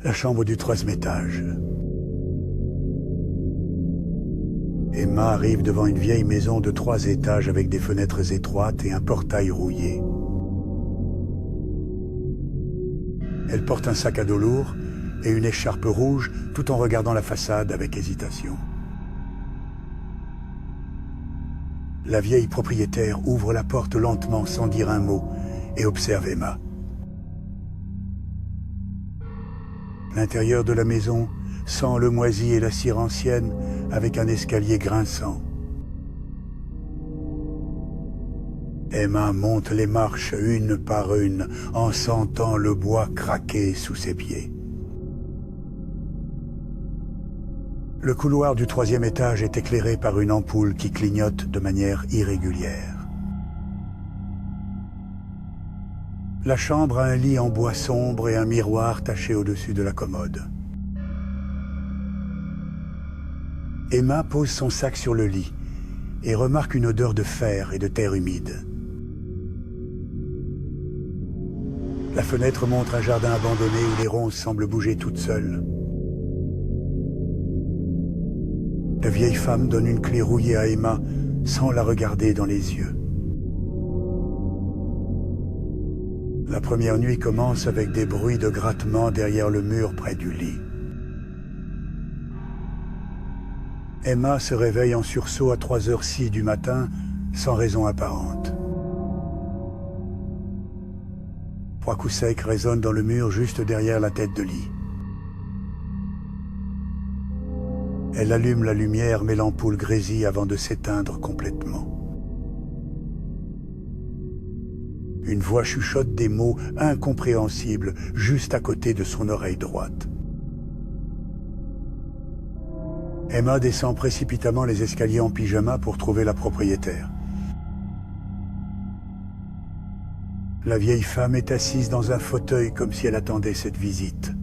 La chambre du troisième étage. Emma arrive devant une vieille maison de 3 étages avec des fenêtres étroites et un portail rouillé. Elle porte un sac à dos lourd et une écharpe rouge tout en regardant la façade avec hésitation. La vieille propriétaire ouvre la porte lentement sans dire un mot et observe Emma. L'intérieur de la maison sent le moisi et la cire ancienne avec un escalier grinçant. Emma monte les marches une par une en sentant le bois craquer sous ses pieds. Le couloir du 3e étage est éclairé par une ampoule qui clignote de manière irrégulière. La chambre a un lit en bois sombre et un miroir taché au-dessus de la commode. Emma pose son sac sur le lit et remarque une odeur de fer et de terre humide. La fenêtre montre un jardin abandonné où les ronces semblent bouger toutes seules. La vieille femme donne une clé rouillée à Emma sans la regarder dans les yeux. La première nuit commence avec des bruits de grattement derrière le mur près du lit. Emma se réveille en sursaut à 3h06 du matin, sans raison apparente. 3 coups secs résonnent dans le mur juste derrière la tête de lit. Elle allume la lumière, mais l'ampoule grésille avant de s'éteindre complètement. Une voix chuchote des mots incompréhensibles juste à côté de son oreille droite. Emma descend précipitamment les escaliers en pyjama pour trouver la propriétaire. La vieille femme est assise dans un fauteuil comme si elle attendait cette visite.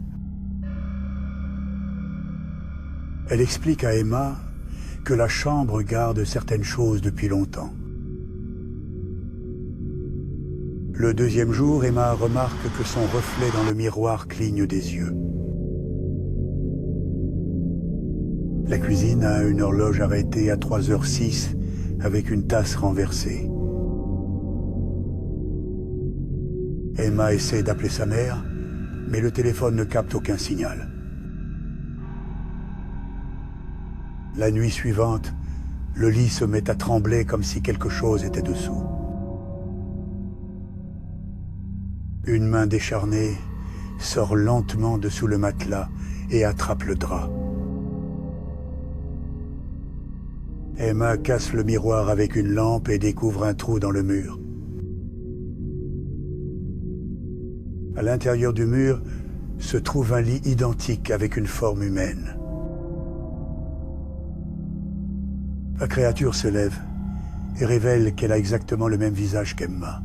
Elle explique à Emma que la chambre garde certaines choses depuis longtemps. Le 2e jour, Emma remarque que son reflet dans le miroir cligne des yeux. La cuisine a une horloge arrêtée à 3h06 avec une tasse renversée. Emma essaie d'appeler sa mère, mais le téléphone ne capte aucun signal. La nuit suivante, le lit se met à trembler comme si quelque chose était dessous. Une main décharnée sort lentement de sous le matelas et attrape le drap. Emma casse le miroir avec une lampe et découvre un trou dans le mur. À l'intérieur du mur se trouve un lit identique avec une forme humaine. La créature se lève et révèle qu'elle a exactement le même visage qu'Emma.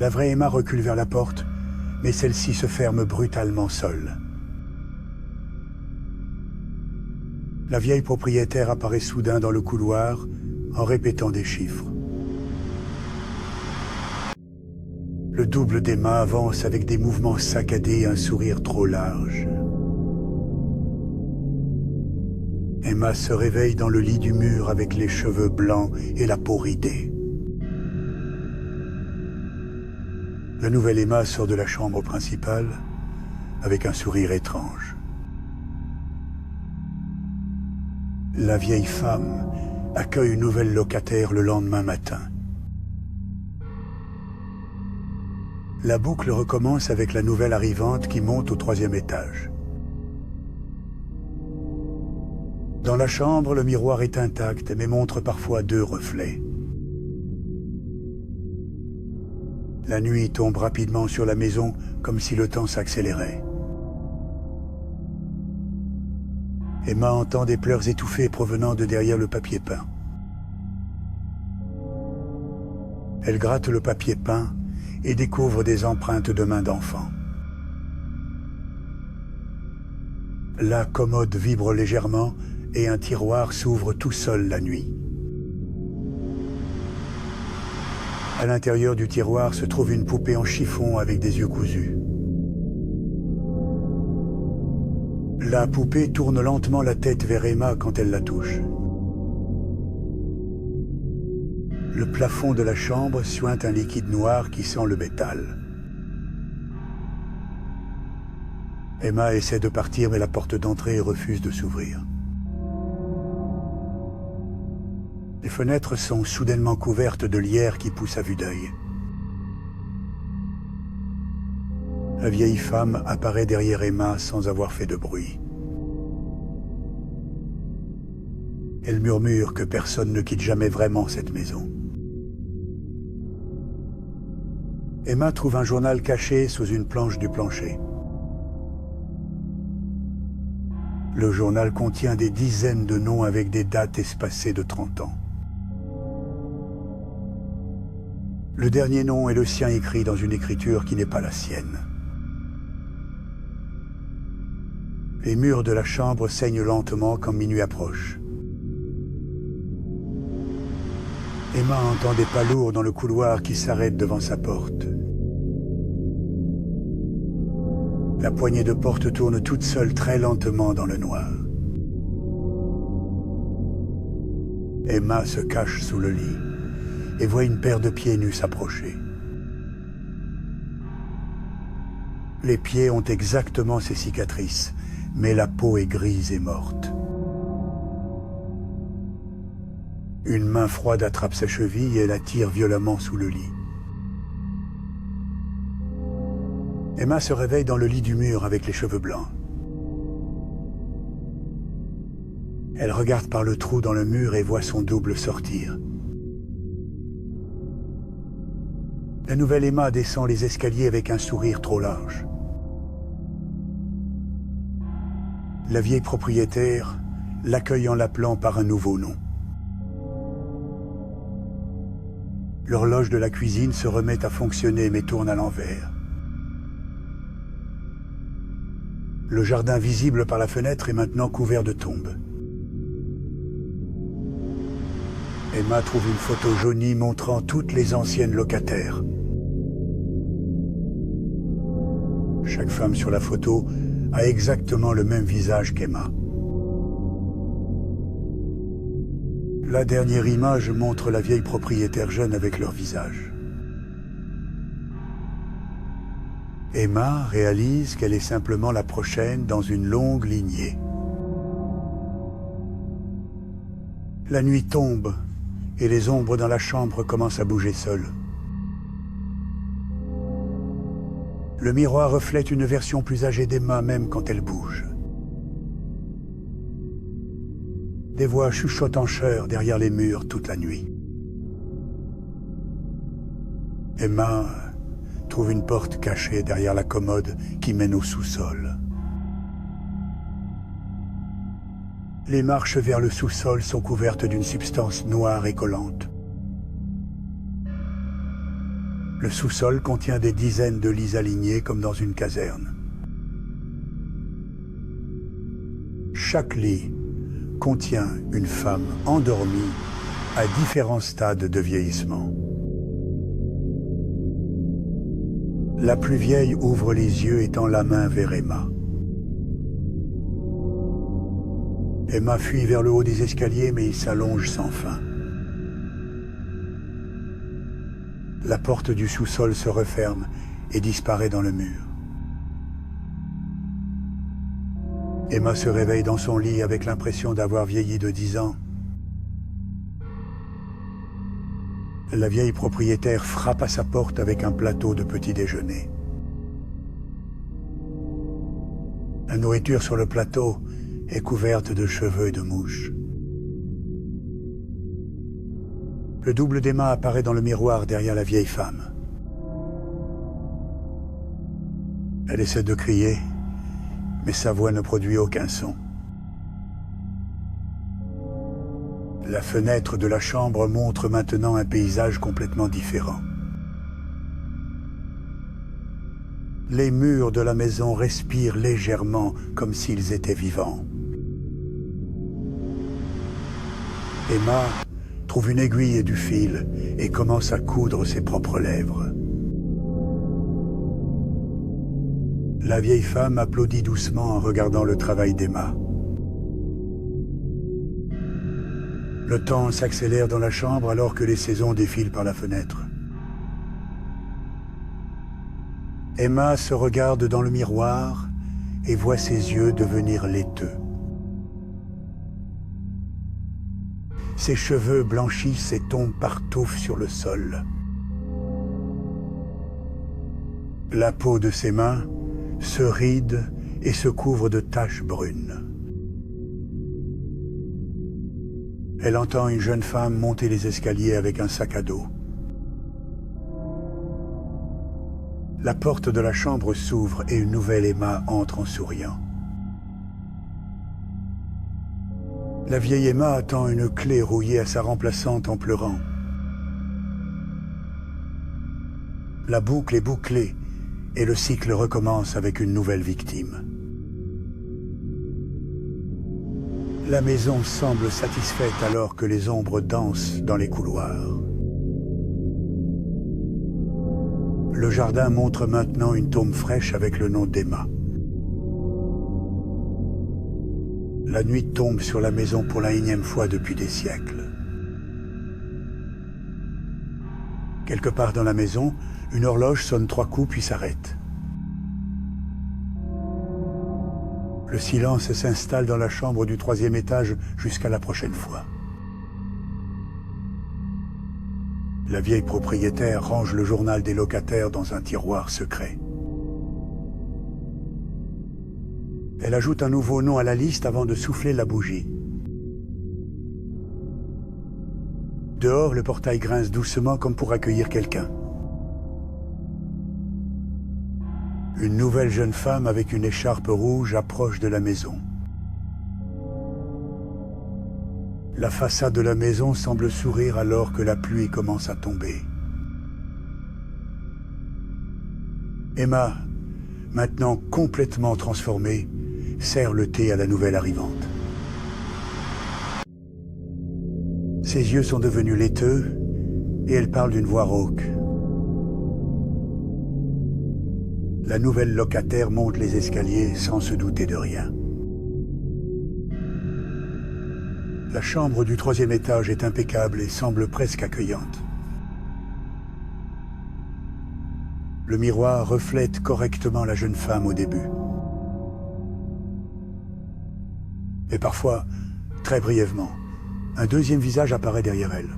La vraie Emma recule vers la porte, mais celle-ci se ferme brutalement seule. La vieille propriétaire apparaît soudain dans le couloir en répétant des chiffres. Le double d'Emma avance avec des mouvements saccadés et un sourire trop large. Emma se réveille dans le lit du mur avec les cheveux blancs et la peau ridée. La nouvelle Emma sort de la chambre principale avec un sourire étrange. La vieille femme accueille une nouvelle locataire le lendemain matin. La boucle recommence avec la nouvelle arrivante qui monte au 3e étage. Dans la chambre, le miroir est intact mais montre parfois 2 reflets. La nuit tombe rapidement sur la maison comme si le temps s'accélérait. Emma entend des pleurs étouffés provenant de derrière le papier peint. Elle gratte le papier peint et découvre des empreintes de mains d'enfants. La commode vibre légèrement et un tiroir s'ouvre tout seul la nuit. À l'intérieur du tiroir se trouve une poupée en chiffon avec des yeux cousus. La poupée tourne lentement la tête vers Emma quand elle la touche. Le plafond de la chambre suinte un liquide noir qui sent le métal. Emma essaie de partir, mais la porte d'entrée refuse de s'ouvrir. Les fenêtres sont soudainement couvertes de lierre qui pousse à vue d'œil. La vieille femme apparaît derrière Emma sans avoir fait de bruit. Elle murmure que personne ne quitte jamais vraiment cette maison. Emma trouve un journal caché sous une planche du plancher. Le journal contient des dizaines de noms avec des dates espacées de 30 ans. Le dernier nom est le sien écrit dans une écriture qui n'est pas la sienne. Les murs de la chambre saignent lentement quand minuit approche. Emma entend des pas lourds dans le couloir qui s'arrête devant sa porte. La poignée de porte tourne toute seule très lentement dans le noir. Emma se cache sous le lit et voit une paire de pieds nus s'approcher. Les pieds ont exactement ses cicatrices, mais la peau est grise et morte. Une main froide attrape sa cheville et la tire violemment sous le lit. Emma se réveille dans le lit du mur avec les cheveux blancs. Elle regarde par le trou dans le mur et voit son double sortir. La nouvelle Emma descend les escaliers avec un sourire trop large. La vieille propriétaire l'accueille en l'appelant par un nouveau nom. L'horloge de la cuisine se remet à fonctionner mais tourne à l'envers. Le jardin visible par la fenêtre est maintenant couvert de tombes. Emma trouve une photo jaunie montrant toutes les anciennes locataires. Chaque femme sur la photo a exactement le même visage qu'Emma. La dernière image montre la vieille propriétaire jeune avec leur visage. Emma réalise qu'elle est simplement la prochaine dans une longue lignée. La nuit tombe et les ombres dans la chambre commencent à bouger seules. Le miroir reflète une version plus âgée d'Emma même quand elle bouge. Des voix chuchotent en chœur derrière les murs toute la nuit. Emma trouve une porte cachée derrière la commode qui mène au sous-sol. Les marches vers le sous-sol sont couvertes d'une substance noire et collante. Le sous-sol contient des dizaines de lits alignés comme dans une caserne. Chaque lit contient une femme endormie à différents stades de vieillissement. La plus vieille ouvre les yeux et tend la main vers Emma. Emma fuit vers le haut des escaliers, mais il s'allonge sans fin. La porte du sous-sol se referme et disparaît dans le mur. Emma se réveille dans son lit avec l'impression d'avoir vieilli de 10 ans. La vieille propriétaire frappe à sa porte avec un plateau de petit déjeuner. La nourriture sur le plateau est couverte de cheveux et de mouches. Le double d'Emma apparaît dans le miroir derrière la vieille femme. Elle essaie de crier, mais sa voix ne produit aucun son. La fenêtre de la chambre montre maintenant un paysage complètement différent. Les murs de la maison respirent légèrement comme s'ils étaient vivants. Emma trouve une aiguille et du fil et commence à coudre ses propres lèvres. La vieille femme applaudit doucement en regardant le travail d'Emma. Le temps s'accélère dans la chambre alors que les saisons défilent par la fenêtre. Emma se regarde dans le miroir et voit ses yeux devenir laiteux. Ses cheveux blanchissent et tombent partout sur le sol. La peau de ses mains se ride et se couvre de taches brunes. Elle entend une jeune femme monter les escaliers avec un sac à dos. La porte de la chambre s'ouvre et une nouvelle Emma entre en souriant. La vieille Emma attend une clé rouillée à sa remplaçante en pleurant. La boucle est bouclée et le cycle recommence avec une nouvelle victime. La maison semble satisfaite alors que les ombres dansent dans les couloirs. Le jardin montre maintenant une tombe fraîche avec le nom d'Emma. La nuit tombe sur la maison pour la énième fois depuis des siècles. Quelque part dans la maison, une horloge sonne 3 coups puis s'arrête. Le silence s'installe dans la chambre du 3e étage jusqu'à la prochaine fois. La vieille propriétaire range le journal des locataires dans un tiroir secret. Elle ajoute un nouveau nom à la liste avant de souffler la bougie. Dehors, le portail grince doucement comme pour accueillir quelqu'un. Une nouvelle jeune femme avec une écharpe rouge approche de la maison. La façade de la maison semble sourire alors que la pluie commence à tomber. Emma, maintenant complètement transformée, sert le thé à la nouvelle arrivante. Ses yeux sont devenus laiteux et elle parle d'une voix rauque. La nouvelle locataire monte les escaliers sans se douter de rien. La chambre du 3e étage est impeccable et semble presque accueillante. Le miroir reflète correctement la jeune femme au début. Et parfois, très brièvement, un deuxième visage apparaît derrière elle.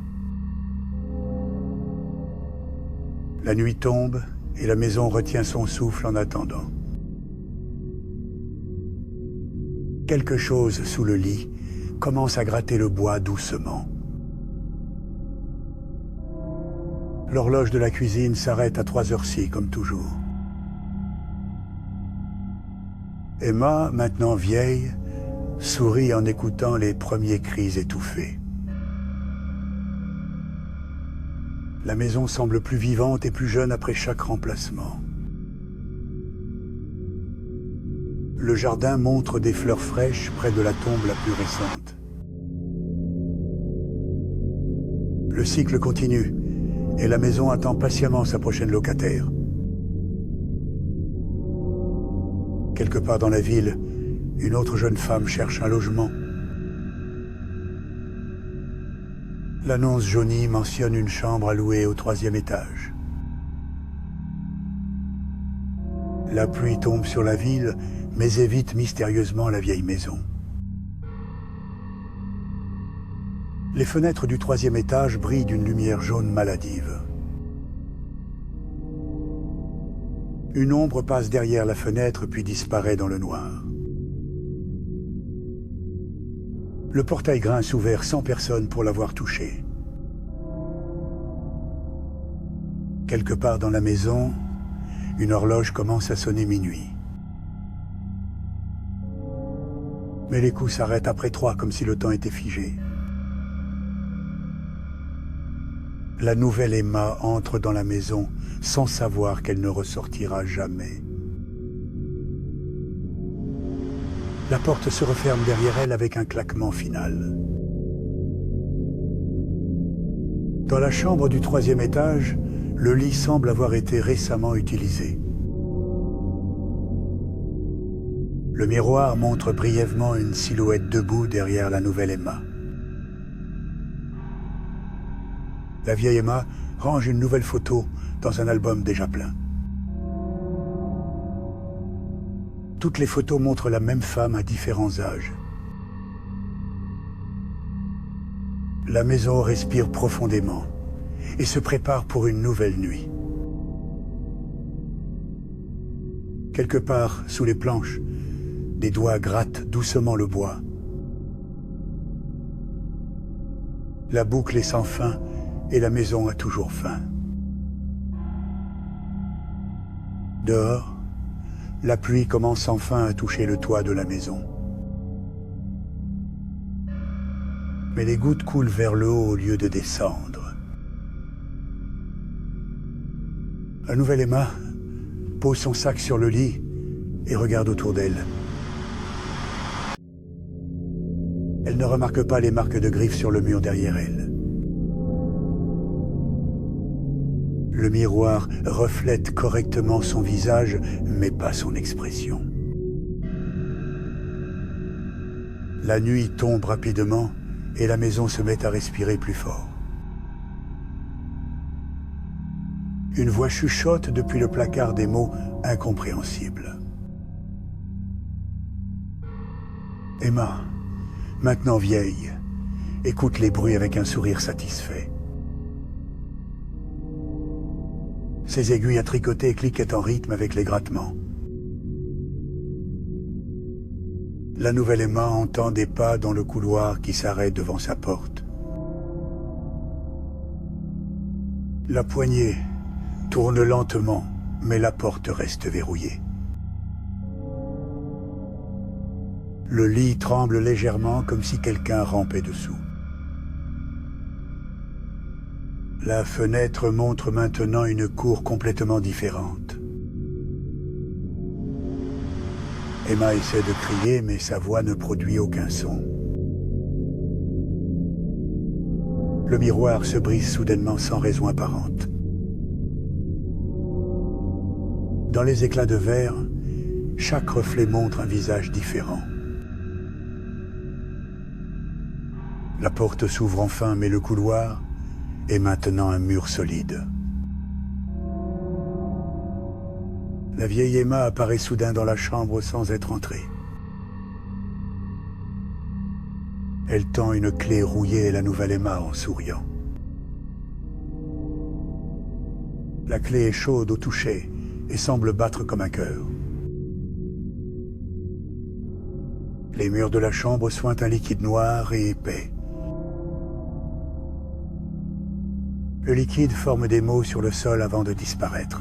La nuit tombe et la maison retient son souffle en attendant. Quelque chose sous le lit commence à gratter le bois doucement. L'horloge de la cuisine s'arrête à 3h06 comme toujours. Emma, maintenant vieille, sourit en écoutant les premiers cris étouffés. La maison semble plus vivante et plus jeune après chaque remplacement. Le jardin montre des fleurs fraîches près de la tombe la plus récente. Le cycle continue et la maison attend patiemment sa prochaine locataire. Quelque part dans la ville, une autre jeune femme cherche un logement. L'annonce jaunie mentionne une chambre à louer au 3e étage. La pluie tombe sur la ville, mais évite mystérieusement la vieille maison. Les fenêtres du 3e étage brillent d'une lumière jaune maladive. Une ombre passe derrière la fenêtre puis disparaît dans le noir. Le portail grince ouvert sans personne pour l'avoir touché. Quelque part dans la maison, une horloge commence à sonner minuit. Mais les coups s'arrêtent après 3 comme si le temps était figé. La nouvelle Emma entre dans la maison sans savoir qu'elle ne ressortira jamais. La porte se referme derrière elle avec un claquement final. Dans la chambre du 3e étage, le lit semble avoir été récemment utilisé. Le miroir montre brièvement une silhouette debout derrière la nouvelle Emma. La vieille Emma range une nouvelle photo dans un album déjà plein. Toutes les photos montrent la même femme à différents âges. La maison respire profondément et se prépare pour une nouvelle nuit. Quelque part, sous les planches, des doigts grattent doucement le bois. La boucle est sans fin et la maison a toujours faim. Dehors, la pluie commence enfin à toucher le toit de la maison. Mais les gouttes coulent vers le haut au lieu de descendre. La nouvelle Emma pose son sac sur le lit et regarde autour d'elle. Elle ne remarque pas les marques de griffes sur le mur derrière elle. Le miroir reflète correctement son visage, mais pas son expression. La nuit tombe rapidement et la maison se met à respirer plus fort. Une voix chuchote depuis le placard des mots incompréhensibles. Emma, maintenant vieille, écoute les bruits avec un sourire satisfait. Ses aiguilles à tricoter cliquaient en rythme avec les grattements. La nouvelle Emma entend des pas dans le couloir qui s'arrête devant sa porte. La poignée tourne lentement, mais la porte reste verrouillée. Le lit tremble légèrement comme si quelqu'un rampait dessous. La fenêtre montre maintenant une cour complètement différente. Emma essaie de crier, mais sa voix ne produit aucun son. Le miroir se brise soudainement sans raison apparente. Dans les éclats de verre, chaque reflet montre un visage différent. La porte s'ouvre enfin, mais le couloir est maintenant un mur solide. La vieille Emma apparaît soudain dans la chambre sans être entrée. Elle tend une clé rouillée à la nouvelle Emma en souriant. La clé est chaude au toucher et semble battre comme un cœur. Les murs de la chambre sointent un liquide noir et épais. Le liquide forme des mots sur le sol avant de disparaître.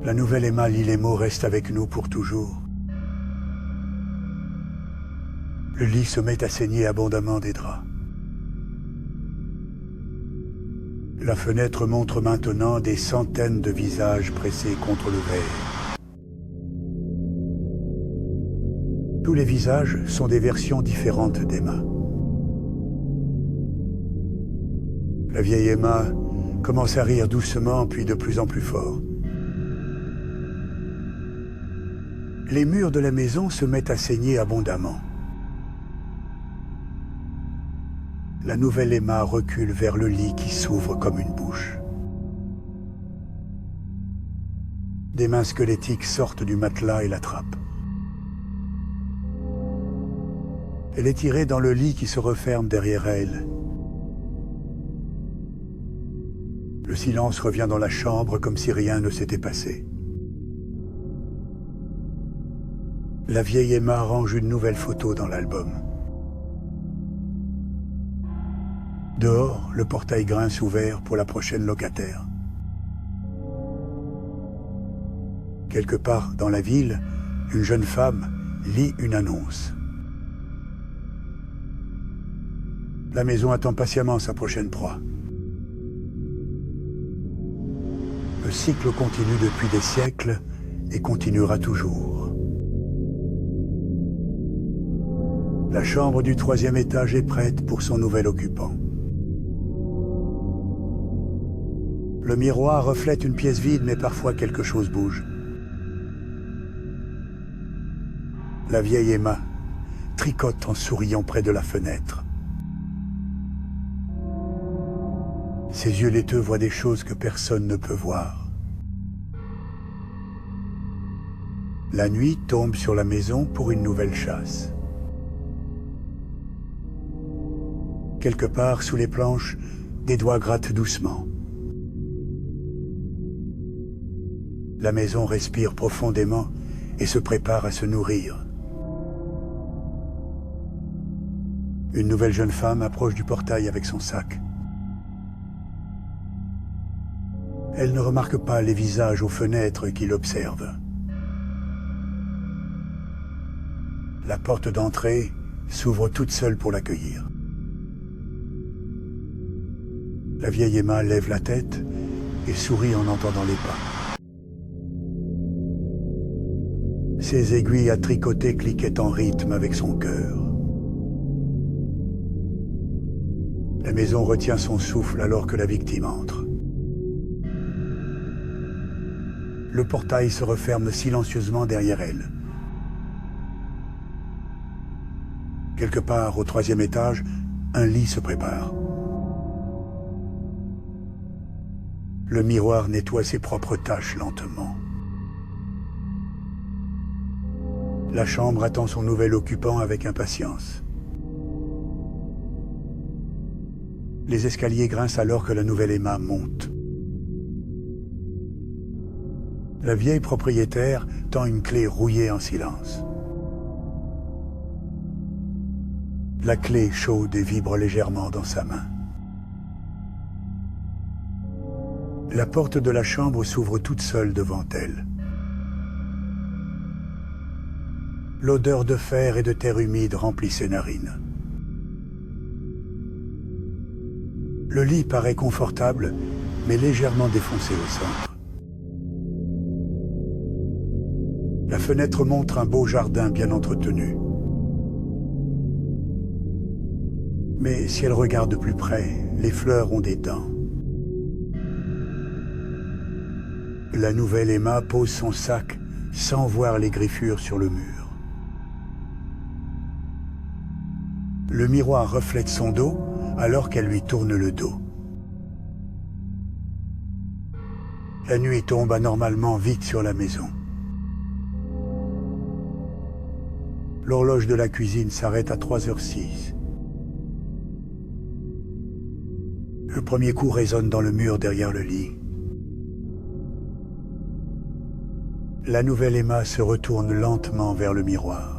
La nouvelle Emma lit les mots « Reste avec nous pour toujours ». Le lit se met à saigner abondamment des draps. La fenêtre montre maintenant des centaines de visages pressés contre le verre. Tous les visages sont des versions différentes d'Emma. La vieille Emma commence à rire doucement, puis de plus en plus fort. Les murs de la maison se mettent à saigner abondamment. La nouvelle Emma recule vers le lit qui s'ouvre comme une bouche. Des mains squelettiques sortent du matelas et l'attrapent. Elle est tirée dans le lit qui se referme derrière elle. Le silence revient dans la chambre comme si rien ne s'était passé. La vieille Emma range une nouvelle photo dans l'album. Dehors, le portail grince ouvert pour la prochaine locataire. Quelque part dans la ville, une jeune femme lit une annonce. La maison attend patiemment sa prochaine proie. Le cycle continue depuis des siècles et continuera toujours. La chambre du 3e étage est prête pour son nouvel occupant. Le miroir reflète une pièce vide, mais parfois quelque chose bouge. La vieille Emma tricote en souriant près de la fenêtre. Ses yeux laiteux voient des choses que personne ne peut voir. La nuit tombe sur la maison pour une nouvelle chasse. Quelque part sous les planches, des doigts grattent doucement. La maison respire profondément et se prépare à se nourrir. Une nouvelle jeune femme approche du portail avec son sac. Elle ne remarque pas les visages aux fenêtres qui l'observent. La porte d'entrée s'ouvre toute seule pour l'accueillir. La vieille Emma lève la tête et sourit en entendant les pas. Ses aiguilles à tricoter cliquaient en rythme avec son cœur. La maison retient son souffle alors que la victime entre. Le portail se referme silencieusement derrière elle. Quelque part au 3e étage, un lit se prépare. Le miroir nettoie ses propres taches lentement. La chambre attend son nouvel occupant avec impatience. Les escaliers grincent alors que la nouvelle Emma monte. La vieille propriétaire tend une clé rouillée en silence. La clé chaude et vibre légèrement dans sa main. La porte de la chambre s'ouvre toute seule devant elle. L'odeur de fer et de terre humide remplit ses narines. Le lit paraît confortable, mais légèrement défoncé au centre. La fenêtre montre un beau jardin bien entretenu. Mais si elle regarde de plus près, les fleurs ont des dents. La nouvelle Emma pose son sac sans voir les griffures sur le mur. Le miroir reflète son dos alors qu'elle lui tourne le dos. La nuit tombe anormalement vite sur la maison. L'horloge de la cuisine s'arrête à 3h06. Le premier coup résonne dans le mur derrière le lit. La nouvelle Emma se retourne lentement vers le miroir.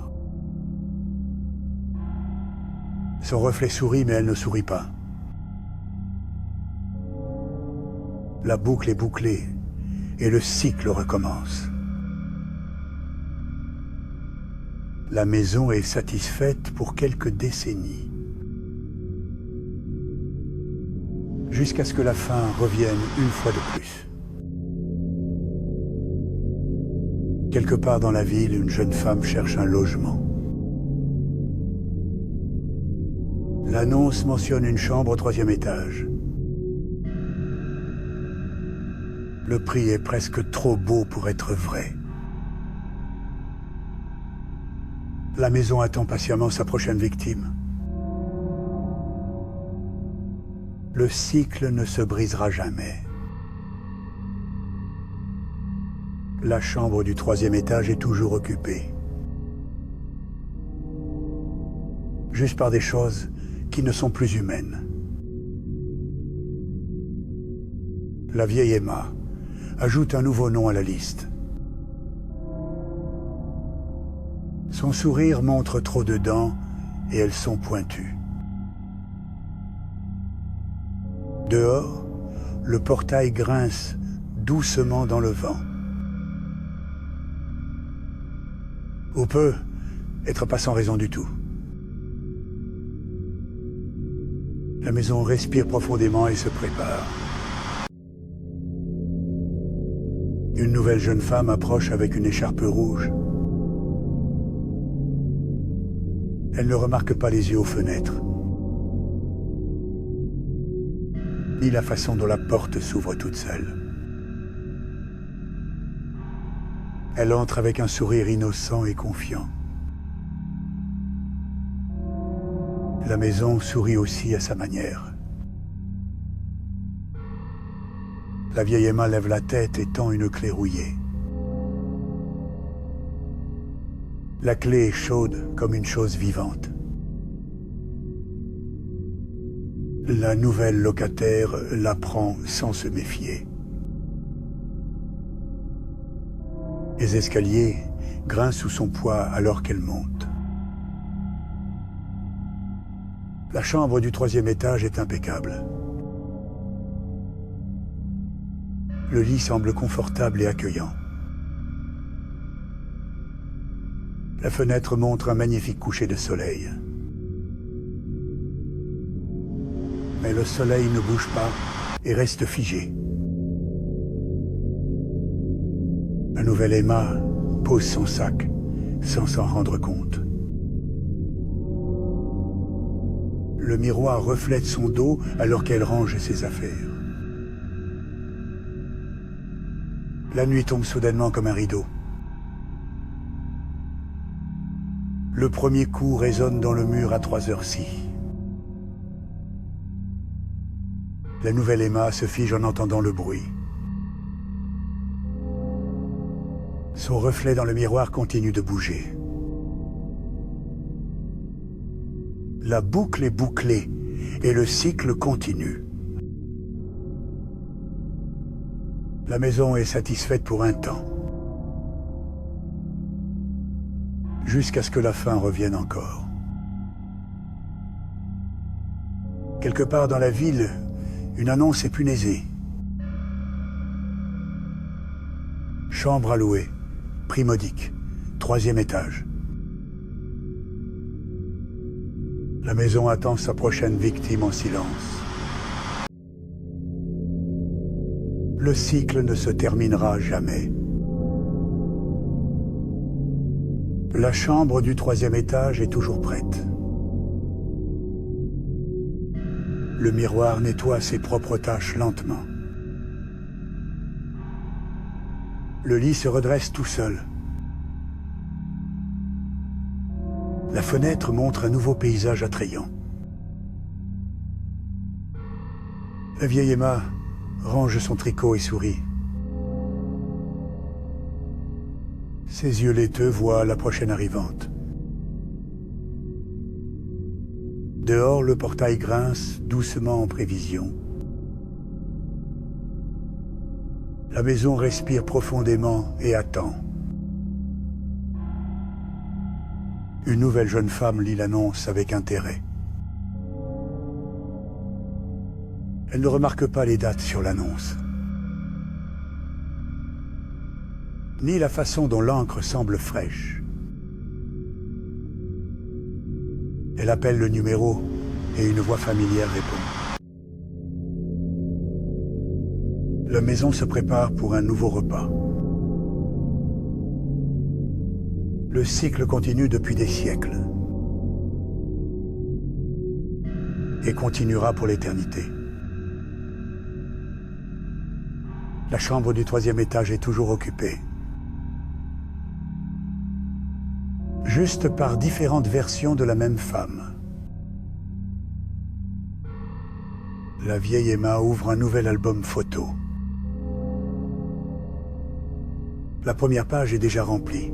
Son reflet sourit, mais elle ne sourit pas. La boucle est bouclée et le cycle recommence. La maison est satisfaite pour quelques décennies. Jusqu'à ce que la faim revienne une fois de plus. Quelque part dans la ville, une jeune femme cherche un logement. L'annonce mentionne une chambre au 3e étage. Le prix est presque trop beau pour être vrai. La maison attend patiemment sa prochaine victime. Le cycle ne se brisera jamais. La chambre du 3e étage est toujours occupée. Juste par des choses qui ne sont plus humaines. La vieille Emma ajoute un nouveau nom à la liste. Son sourire montre trop de dents et elles sont pointues. Dehors, le portail grince doucement dans le vent. Ou peut être pas sans raison du tout. La maison respire profondément et se prépare. Une nouvelle jeune femme approche avec une écharpe rouge. Elle ne remarque pas les yeux aux fenêtres, ni la façon dont la porte s'ouvre toute seule. Elle entre avec un sourire innocent et confiant. La maison sourit aussi à sa manière. La vieille Emma lève la tête et tend une clé rouillée. La clé est chaude comme une chose vivante. La nouvelle locataire la prend sans se méfier. Les escaliers grincent sous son poids alors qu'elle monte. La chambre du 3e étage est impeccable. Le lit semble confortable et accueillant. La fenêtre montre un magnifique coucher de soleil. Mais le soleil ne bouge pas et reste figé. La nouvelle Emma pose son sac sans s'en rendre compte. Le miroir reflète son dos alors qu'elle range ses affaires. La nuit tombe soudainement comme un rideau. Le premier coup résonne dans le mur à 3h06. La nouvelle Emma se fige en entendant le bruit. Son reflet dans le miroir continue de bouger. La boucle est bouclée et le cycle continue. La maison est satisfaite pour un temps. Jusqu'à ce que la faim revienne encore. Quelque part dans la ville, une annonce est punaisée. Chambre à louer, prix modique, 3e étage. La maison attend sa prochaine victime en silence. Le cycle ne se terminera jamais. La chambre du 3e étage est toujours prête. Le miroir nettoie ses propres taches lentement. Le lit se redresse tout seul. La fenêtre montre un nouveau paysage attrayant. La vieille Emma range son tricot et sourit. Ses yeux laiteux voient la prochaine arrivante. Dehors, le portail grince doucement en prévision. La maison respire profondément et attend. Une nouvelle jeune femme lit l'annonce avec intérêt. Elle ne remarque pas les dates sur l'annonce, ni la façon dont l'encre semble fraîche. Elle appelle le numéro et une voix familière répond. La maison se prépare pour un nouveau repas. Le cycle continue depuis des siècles et continuera pour l'éternité. La chambre du 3e étage est toujours occupée. Juste par différentes versions de la même femme. La vieille Emma ouvre un nouvel album photo. La première page est déjà remplie.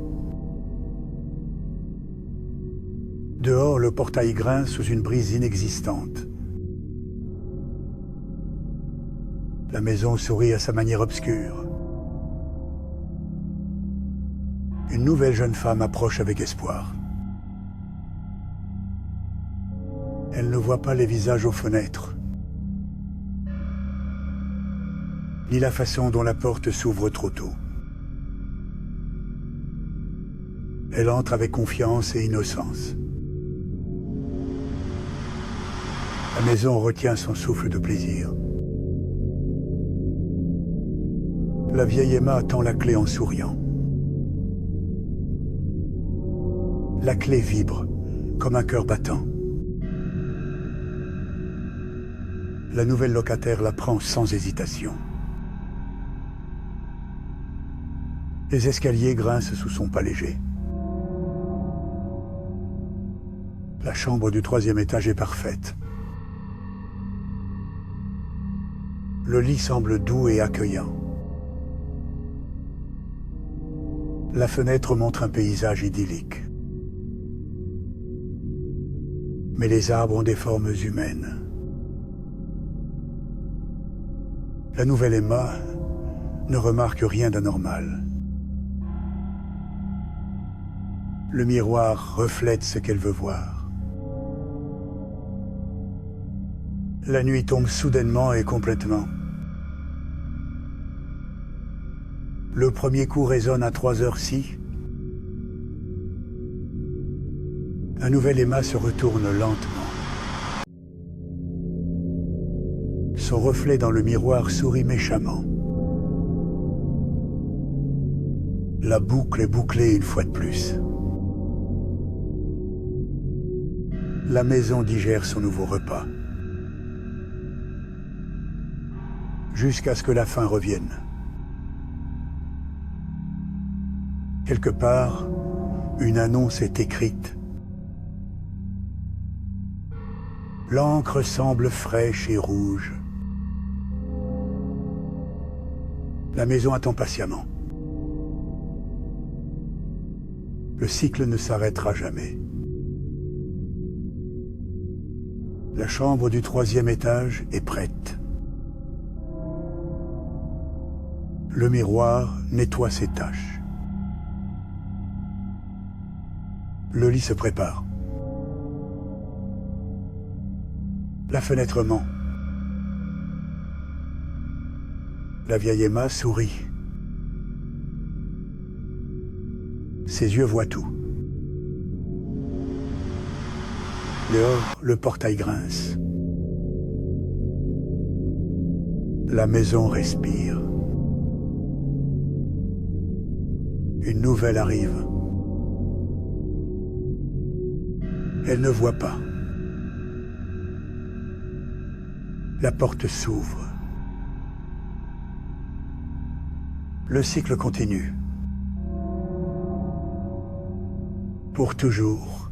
Dehors, le portail grince sous une brise inexistante. La maison sourit à sa manière obscure. Une nouvelle jeune femme approche avec espoir. Elle ne voit pas les visages aux fenêtres, ni la façon dont la porte s'ouvre trop tôt. Elle entre avec confiance et innocence. La maison retient son souffle de plaisir. La vieille Emma tend la clé en souriant. La clé vibre, comme un cœur battant. La nouvelle locataire la prend sans hésitation. Les escaliers grincent sous son pas léger. La chambre du 3e étage est parfaite. Le lit semble doux et accueillant. La fenêtre montre un paysage idyllique. Mais les arbres ont des formes humaines. La nouvelle Emma ne remarque rien d'anormal. Le miroir reflète ce qu'elle veut voir. La nuit tombe soudainement et complètement. Le premier coup résonne à 3h06. La nouvelle Emma se retourne lentement. Son reflet dans le miroir sourit méchamment. La boucle est bouclée une fois de plus. La maison digère son nouveau repas. Jusqu'à ce que la faim revienne. Quelque part, une annonce est écrite. L'encre semble fraîche et rouge. La maison attend patiemment. Le cycle ne s'arrêtera jamais. La chambre du 3e étage est prête. Le miroir nettoie ses taches. Le lit se prépare. La fenêtre ment. La vieille Emma sourit. Ses yeux voient tout. Dehors, le portail grince. La maison respire. Une nouvelle arrive. Elle ne voit pas. La porte s'ouvre. Le cycle continue. Pour toujours.